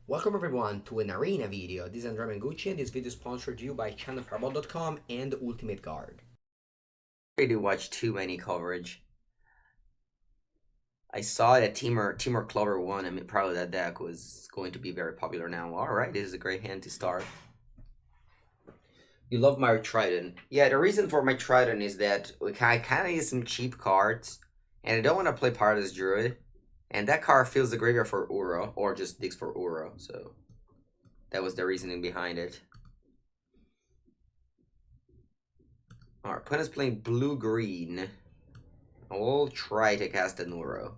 Welcome everyone to an arena video. This is Andrea Mengucci and this video is sponsored to you by channelfireball.com and Ultimate Guard. I do watch too many coverage. I saw that Teamer Clover won. I mean, probably that deck was going to be very popular now. Alright, this is a great hand to start. You love my Trident. Yeah, the reason for my Trident is that I kind of need some cheap cards, and I don't want to play Paradise Druid. And that card fills the graveyard for Uro, or just digs for Uro, so that was the reasoning behind it. Our opponent's playing blue-green. I will try to cast an Uro.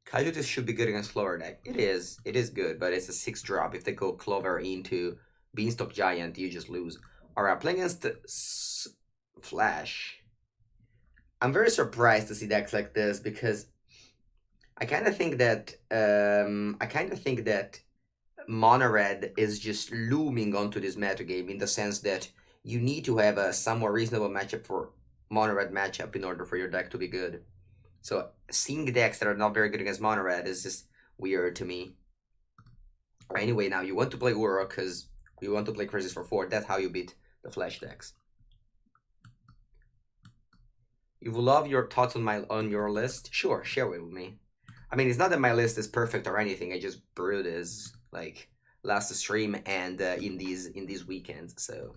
Casualties should be good against Clover deck. It is good, but it's a 6-drop. If they go Clover into Beanstalk Giant, you just lose. Alright, playing against Flash. I'm very surprised to see decks like this because I kind of think that Mono Red is just looming onto this metagame in the sense that you need to have a somewhat reasonable matchup for Mono Red matchup in order for your deck to be good. So seeing decks that are not very good against Mono Red is just weird to me. Anyway, now you want to play Uro because you want to play Crisis for 4. That's how you beat the Flash decks. You will love your thoughts on your list? Sure, share it with me. I mean, it's not that my list is perfect or anything. I just brewed this like last stream and in these weekends, so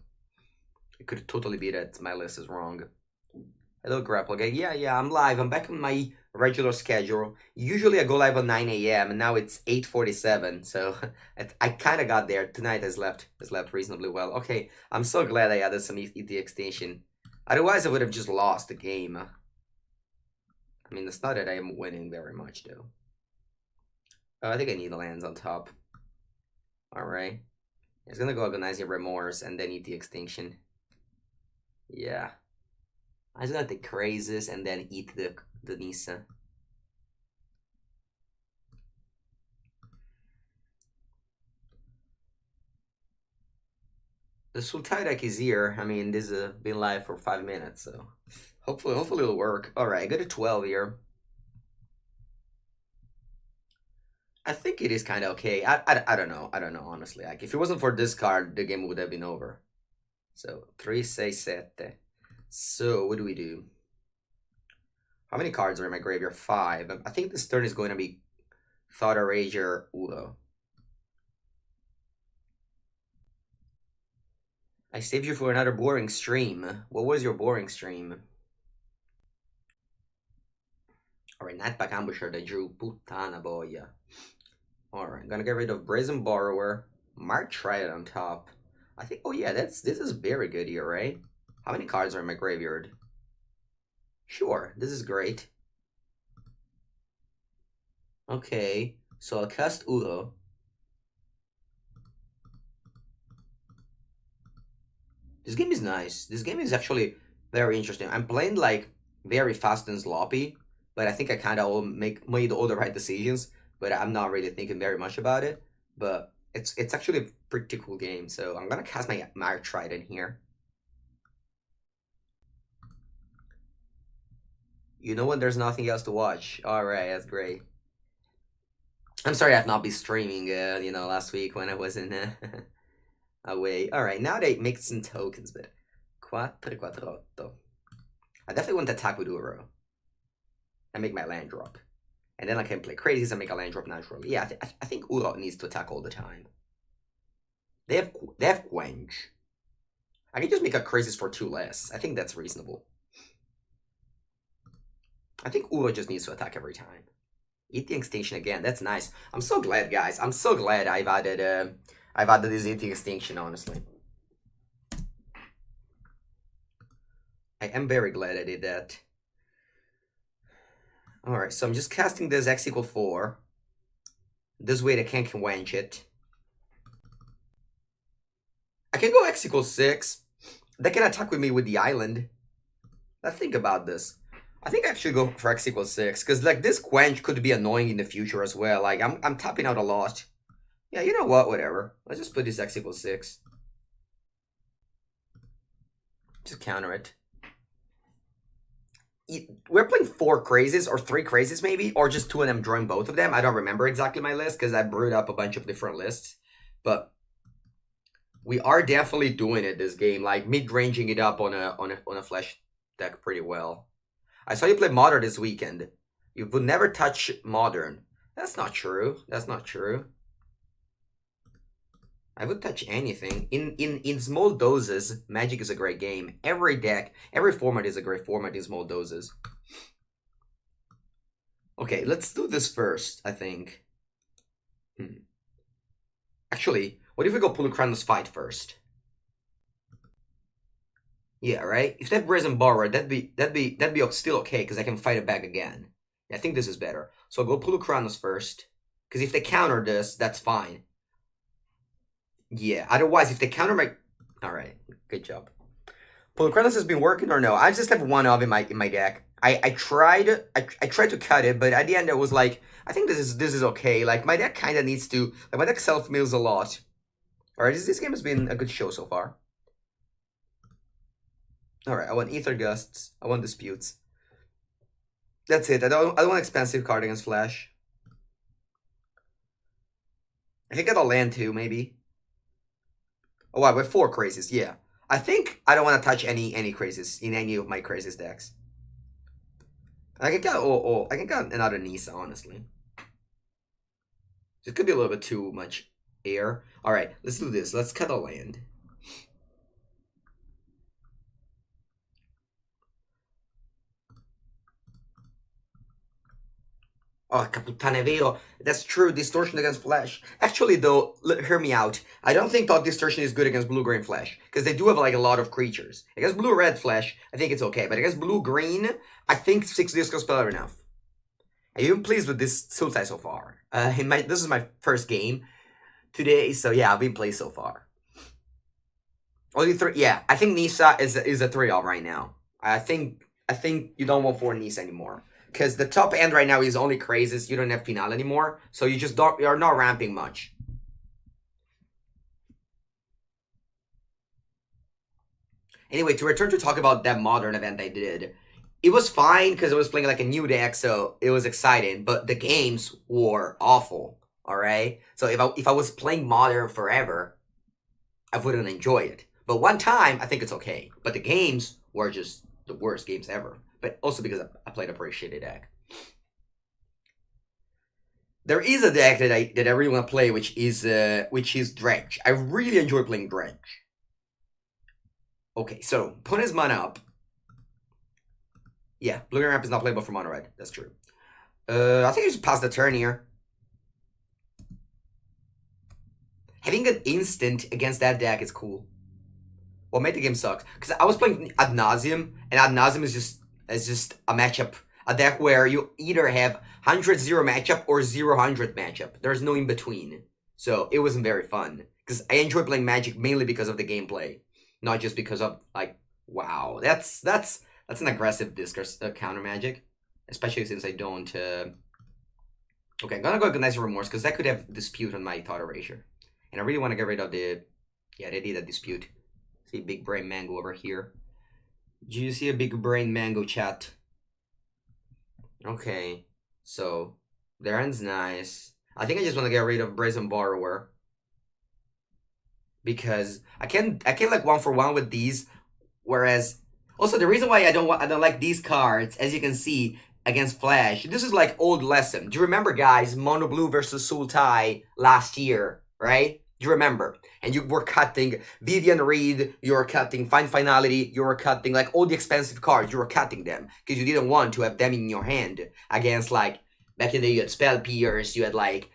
it could totally be that my list is wrong. Hello, Grapple Guy. Yeah, I'm live. I'm back on my regular schedule. Usually I go live at 9 a.m. and now it's 8:47, so I kind of got there. Tonight I slept reasonably well. Okay, I'm so glad I added some ET extinction. Otherwise, I would have just lost the game. I mean, it's not that I'm winning very much, though. I think I need the lands on top. Alright. It's gonna go Agonizing Remorse and then eat the Extinction. Yeah. I'm just gonna take Crazes and then eat the Nisa. The Sultai deck is here. I mean, this has been live for 5 minutes, so hopefully it'll work. Alright, I got a 12 here. I think it is kind of okay. I don't know. I don't know, honestly. Like, if it wasn't for this card, the game would have been over. So, 3, 6, 7. So, what do we do? How many cards are in my graveyard? 5. I think this turn is going to be Thought Rager Udo. I saved you for another boring stream. What was your boring stream? Alright, Nightpack Ambusher that drew Puttana Boya. Alright, gonna get rid of Brazen Borrower. Mark Trident on top. I think, oh yeah, this is very good here, right? How many cards are in my graveyard? Sure, this is great. Okay, so I'll cast Udo. This game is nice. This game is actually very interesting. I'm playing like very fast and sloppy, but I think I kind of made all the right decisions. But I'm not really thinking very much about it. But it's actually a pretty cool game. So I'm gonna cast my Mark Trident here. You know when there's nothing else to watch. All right, that's great. I'm sorry I've not been streaming. Last week when I was in away. All right, now they make some tokens, but 4-4-8. I definitely want to attack with Uro and make my land drop. And then I can play crazies and make a land drop naturally. Yeah, I think Uro needs to attack all the time. They have Quench. I can just make a crazies for 2 less. I think that's reasonable. I think Uro just needs to attack every time. Eat the Extinction again. That's nice. I'm so glad, guys. I'm so glad I've added this Eat the Extinction, honestly. I am very glad I did that. Alright, so I'm just casting this X = 4. This way they can't quench it. I can go X = 6. They can attack with me with the island. Let's think about this. I think I should go for X = 6, because like this quench could be annoying in the future as well. Like I'm tapping out a lot. Yeah, you know what? Whatever. Let's just put this X = 6. Just counter it. we're playing 4 crazes or 3 crazes maybe, or just 2 and I'm drawing both of them. I don't remember exactly my list because I brewed up a bunch of different lists, but we are definitely doing it this game, like mid-ranging it up on a flash deck pretty well. I saw you play Modern this weekend. You would never touch Modern. That's not true. That's not true. I would touch anything. In small doses, Magic is a great game. Every deck, every format is a great format in small doses. Okay, let's do this first, I think. Actually, what if we go Pulukranus Fight first? Yeah, right? If that Brazen Borrower, that'd be still okay, because I can fight it back again. Yeah, I think this is better. So I'll go Pulukranus first. Because if they counter this, that's fine. Yeah, otherwise, if they counter my... Alright, good job. Pulukranus has been working or no? I just have 1 of in my deck. I tried to cut it, but at the end it was like, I think this is okay. Like, my deck kind of needs to... Like, my deck self-mills a lot. Alright, this game has been a good show so far. Alright, I want Ether Gusts. I want Disputes. That's it. I don't want expensive card against Flash. I think I'll land too, maybe. Oh wow, with 4 crazes, yeah. I think I don't want to touch any crazes in any of my crazes decks. I can get I can get another Nisa, honestly. It could be a little bit too much air. Alright, let's do this. Let's cut a land. Oh, Caputane Vero. That's true. Distortion against Flash. Actually, though, hear me out. I don't think Thought Distortion is good against Blue-Green Flash. Because they do have, like, a lot of creatures. Against Blue-Red Flash, I think it's okay. But against Blue-Green, I think 6 Disco Spell are enough. I'm even pleased with this Sultai so far. This is my first game today. So, yeah, I've been pleased so far. Only 3. Yeah, I think Nisa is a 3-all right now. I think you don't want 4 Nisa anymore. Because the top end right now is only crazes. You don't have Finale anymore. So you just don't, you're not ramping much. Anyway, to return to talk about that Modern event I did. It was fine because I was playing like a new deck. So it was exciting. But the games were awful. Alright? So if I was playing Modern forever, I wouldn't enjoy it. But one time, I think it's okay. But the games were just the worst games ever. But also because I played a pretty shitty deck. There is a deck that I really want to play, which is Dredge. I really enjoy playing Dredge. Okay, so put his mana up. Yeah, Blue Ramp is not playable for Mono Red. That's true. I think I just pass the turn here. Having an instant against that deck is cool. What made the game suck? Because I was playing Ad Nauseam, and Ad Nauseam is just a matchup, a deck where you either have 100-0 matchup or 0-100 matchup. There's no in between. So it wasn't very fun. Because I enjoy playing Magic mainly because of the gameplay. Not just because of, like, wow. That's an aggressive discourse counter Magic. Especially since I don't... Okay, I'm gonna go Agonize Remorse because that could have Dispute on my Thought Erasure. And I really want to get rid of the... Yeah, they did a Dispute. See Big Brain Mango over here. Do you see a Big Brain Mango, chat? Okay, so their end's nice. I think I just want to get rid of Brazen Borrower because I can like 1-for-1 with these. Whereas, also the reason why I don't like these cards, as you can see against Flash, this is like old lesson. Do you remember, guys? Mono Blue versus Sultai last year, right? Do you remember? And you were cutting Vivian Reed, you were cutting Fine Finality, you were cutting like all the expensive cards, you were cutting them because you didn't want to have them in your hand against like, back in the day you had Spell Pierce, you had like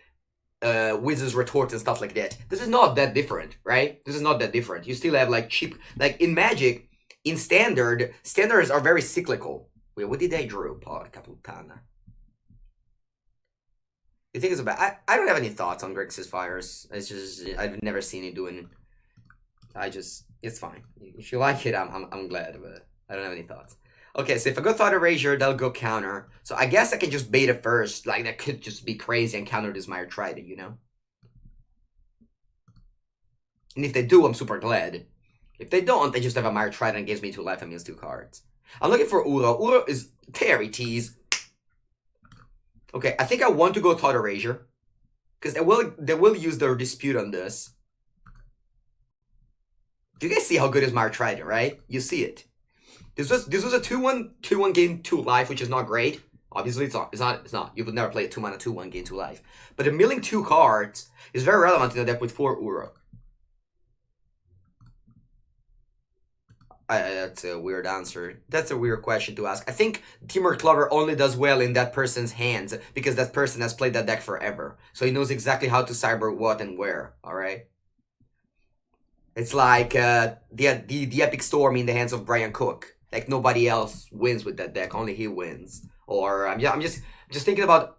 Wizard's Retort and stuff like that. This is not that different, right? This is not that different. You still have like cheap, like in Magic, in Standard, Standards are very cyclical. Wait, what did I draw? Porca puttana. You think it's about? I don't have any thoughts on Grixis Fires. It's just I've never seen it doing. It's fine. If you like it, I'm glad, but I don't have any thoughts. Okay, so if I go Thought Erasure, they'll go counter. So I guess I can just bait it first. Like that could just be crazy and counter this Mire Trident, you know. And if they do, I'm super glad. If they don't, they just have a Mire Trident and gives me 2 life and means 2 cards. I'm looking for Uro. Uro is Terry tease. Okay, I think I want to go Thought Erasure. Because they will use their dispute on this. Do you guys see how good is my Trident, right? You see it. This was a 2-1 gain 2 life, which is not great. Obviously, it's not. You would never play a 2-mana 2-1 gain 2 life. But the milling 2 cards is very relevant in a deck with 4 Uro. That's a weird answer. That's a weird question to ask. I think Teamwork Clover only does well in that person's hands because that person has played that deck forever. So he knows exactly how to cyber what and where, alright? It's like the Epic Storm in the hands of Brian Cook. Like nobody else wins with that deck, only he wins. Or I'm just thinking about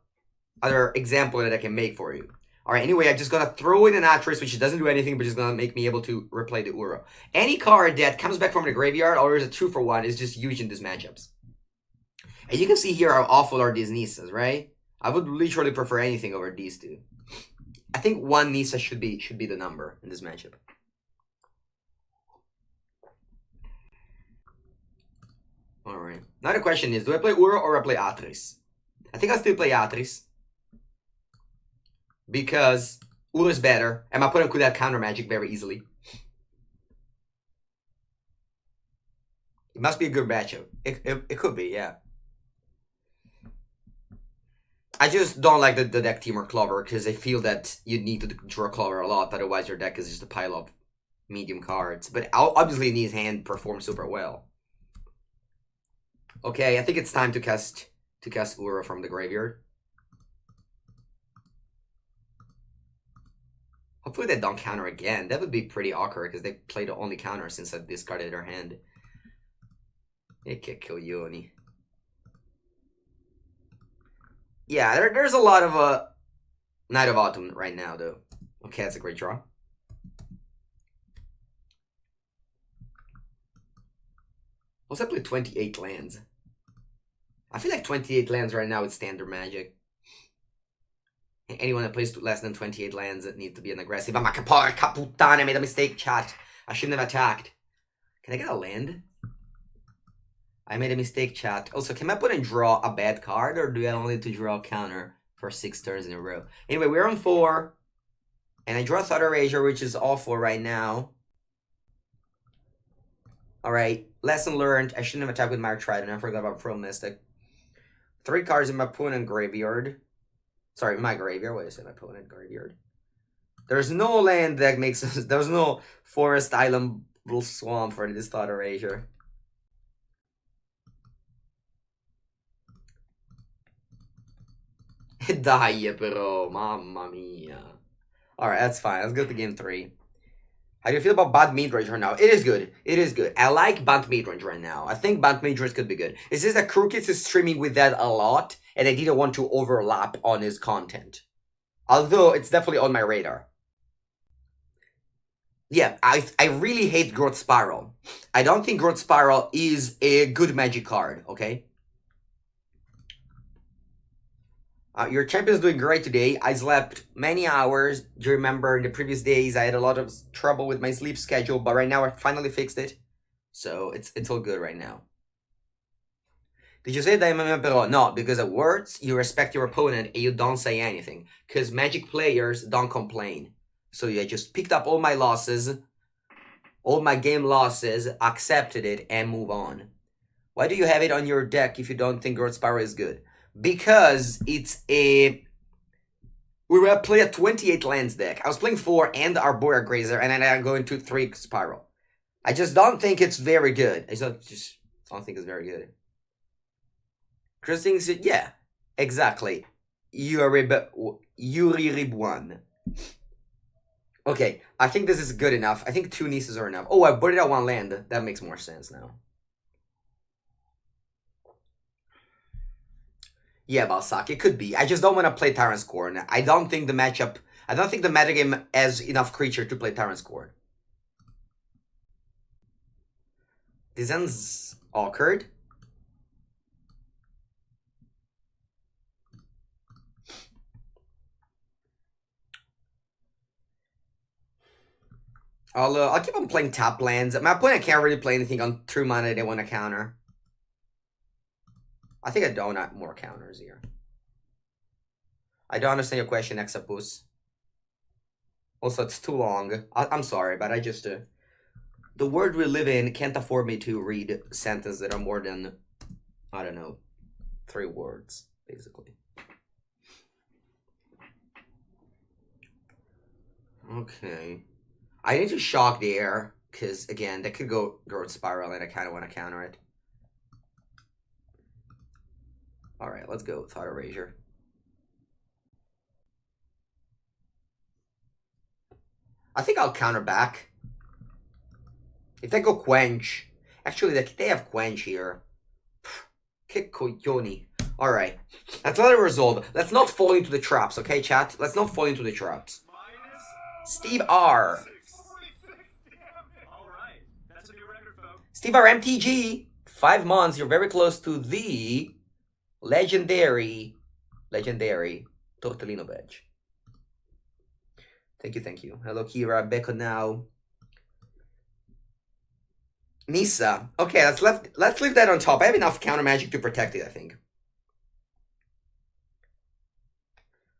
other example that I can make for you. Alright, anyway, I'm just gonna throw in an Atris, which doesn't do anything, but just gonna make me able to replay the Uro. Any card that comes back from the graveyard or is a 2-for-1 is just huge in these matchups. And you can see here how awful are these Nisas, right? I would literally prefer anything over these two. I think 1 Nisa should be the number in this matchup. Alright. Now the question is, do I play Uro or I play Atris? I think I'll still play Atris. Because Uro is better, and my opponent could have counter magic very easily. It must be a good matchup. It could be, yeah. I just don't like the deck Teamwork Clover, because I feel that you need to draw Clover a lot, otherwise your deck is just a pile of medium cards. But obviously Nee's hand performs super well. Okay, I think it's time to cast Uro from the graveyard. Hopefully they don't counter again. That would be pretty awkward because they played the only counter since I discarded their hand. It can't kill you, Oni. Yeah, there's a lot of Night of Autumn right now, though. Okay, that's a great draw. Also, I played 28 lands. I feel like 28 lands right now is standard Magic. Anyone that plays less than 28 lands that need to be an aggressive. Ma che porca puttana, I made a mistake, chat. I shouldn't have attacked. Can I get a land? I made a mistake, chat. Also, can my opponent draw a bad card, or do I only need to draw a counter for 6 turns in a row? Anyway, we're on 4. And I draw Thought Erasure, which is awful right now. Alright, lesson learned. I shouldn't have attacked with my Trident. I forgot about Pearl Mystic. 3 cards in my opponent graveyard. Sorry, my graveyard. What did I say? My opponent graveyard. There's no land that makes... There's no Forest Island Swamp for this Thought Erasure. Dai però, mamma mia. Alright, that's fine. Let's go to game 3. How do you feel about Bant Midrange right now? It is good. It is good. I like Bant Midrange right now. I think Bant Midrange could be good. It's just that Crooked is streaming with that a lot, and I didn't want to overlap on his content. Although, it's definitely on my radar. Yeah, I really hate Growth Spiral. I don't think Growth Spiral is a good Magic card, okay? Your champion's doing great today. I slept many hours. Do you remember in the previous days I had a lot of trouble with my sleep schedule, but right now I finally fixed it. So it's all good right now. Did you say that I'm No, because at words, you respect your opponent and you don't say anything. Because Magic players don't complain. So yeah, I just picked up all my losses, all my game losses, accepted it, and move on. Why do you have it on your deck if you don't think Growth Spiral is good? Because it's a... We were playing a 28 lands deck. I was playing 4 and Arborea Grazer, and then I go into 3 Spiral. I just don't think it's very good. I just don't think it's very good. Chris thinks it, yeah, exactly. Yuri Rib 1. Okay, I think this is good enough. I think 2 Nieces are enough. Oh, I put it at 1 land. That makes more sense now. Yeah, Balsac, it could be. I just don't want to play Tyrant's Scorn. I don't think the matchup... I don't think the metagame has enough creature to play Tyrant's Scorn. This ends awkward. I'll keep on playing tap lands. My opponent can't really play anything on 2 mana they want to counter. I think I don't have more counters here. I don't understand your question, Exapus. Also, it's too long. I'm sorry, but I just... the world we live in can't afford me to read sentences that are more than, I don't know, 3 words, basically. Okay. I need to shock the air, because, again, that could go growth spiral, and I kind of want to counter it. Alright, let's go Thought Erasure. I think I'll counter back. If they go Quench... Actually, they have Quench here. Kick coglioni. Alright. Let's let it resolve. Let's not fall into the traps, okay, chat? Let's not fall into the traps. Steve R. Steve R. MTG. 5 months. You're very close to the legendary Tortellino badge. Thank you. Hello, Kira. Becco now. Nisa. Okay, let's leave that on top. I have enough counter magic to protect it, I think.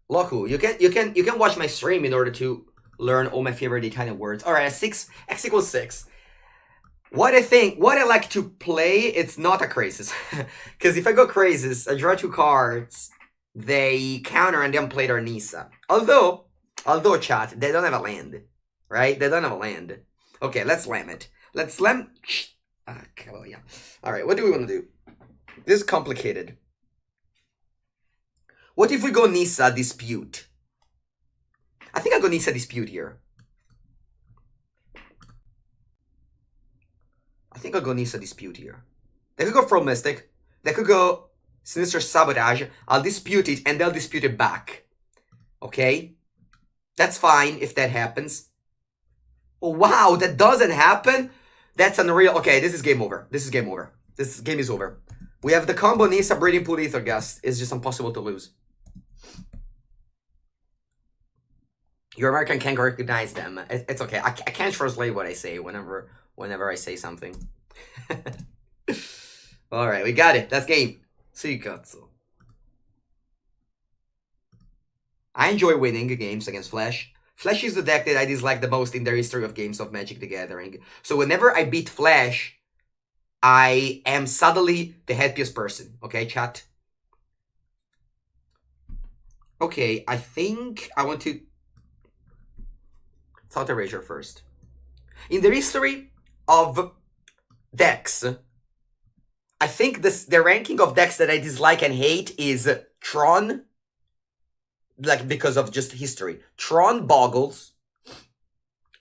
Loku, you can watch my stream in order to learn all my favorite Italian words. Alright, X equals 6. What I like to play, it's not a Crazes. Because if I go Crazes, I draw 2 cards, they counter and then play their Nisa. Although, chat, they don't have a land. Right? They don't have a land. Okay, let's slam it. Let's slam... Okay, well, yeah. Alright, what do we want to do? This is complicated. What if we go Nisa Dispute? I think I'll go Nisa Dispute here. They could go Froll Mystic. They could go Sinister Sabotage. I'll dispute it and they'll dispute it back. Okay? That's fine if that happens. Oh, wow, that doesn't happen? That's unreal. Okay, this is game over. This game is over. We have the combo Nisa Breeding Pool Ether Gust. It's just impossible to lose. Your American can't recognize them. It's okay. I can't translate what I say whenever I say something. Alright, we got it. That's game. Suikatsu. I enjoy winning games against Flash. Flash is the deck that I dislike the most in the history of games of Magic the Gathering. So whenever I beat Flash, I am suddenly the happiest person. Okay, chat? Okay, I think I want to... Thought Erasure first. In the history of decks, I think the ranking of decks that I dislike and hate is Tron, like because of just history. Tron, Boggles,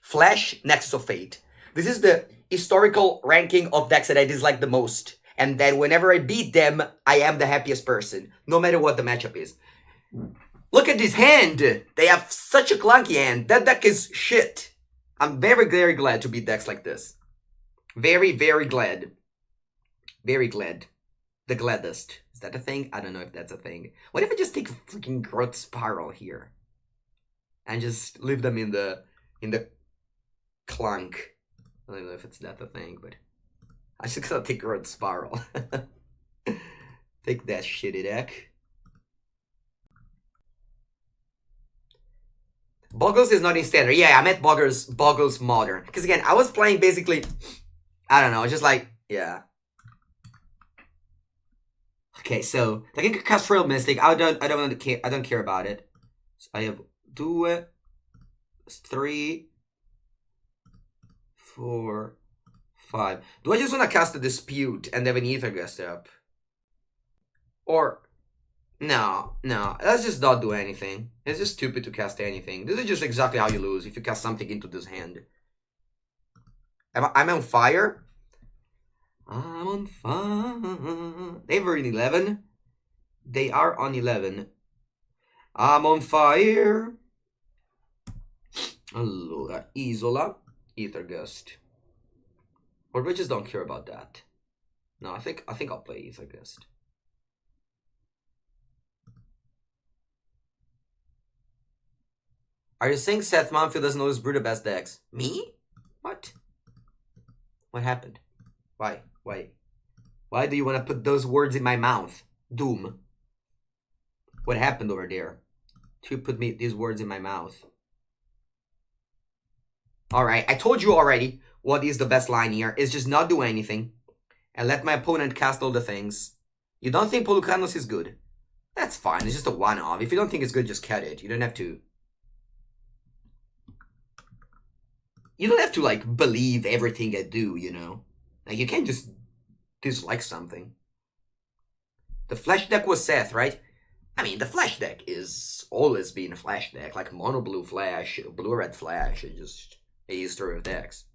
Flash, Nexus of Fate. This is the historical ranking of decks that I dislike the most. And that whenever I beat them, I am the happiest person, no matter what the matchup is. Look at this hand! They have such a clunky hand. That deck is shit. I'm very, very glad to beat decks like this. Very, very glad. Very glad. The gladdest. Is that a thing? I don't know if that's a thing. What if I just take freaking Growth Spiral here? And just leave them in the clunk. I don't know if it's that a thing, but... I just gotta take Growth Spiral. Take that shitty deck. Boggles is not in standard. Yeah, I meant Boggles Modern. Because again, I was playing basically... I don't know, just like... Yeah. Okay, so... I can cast Froll Mystic. I don't care about it. So I have 2, 3, 4, 5. Do I just want to cast a Dispute and have an Ether Gust up? Or... No, let's just not do anything. It's just stupid to cast anything. This is just exactly how you lose if you cast something into this hand. I'm on fire? I'm on fire. They were in 11. They are on 11. I'm on fire. Allora, Isola, Ether Gust. Or we just don't care about that. No, I think I'll play Ether Gust. Are you saying Seth Manfield doesn't always brew the best decks? Me? What? What happened? Why? Why do you want to put those words in my mouth? Doom. What happened over there? To put these words in my mouth. Alright, I told you already what is the best line here. Is just not do anything. And let my opponent cast all the things. You don't think Polukranos is good? That's fine, it's just a one-off. If you don't think it's good, just cut it. You don't have to... You don't have to, like, believe everything I do, you know? Like, you can't just dislike something. The flash deck was Seth, right? I mean, the flash deck is always been a flash deck. Like, mono blue flash, blue red flash, it's just a history of decks.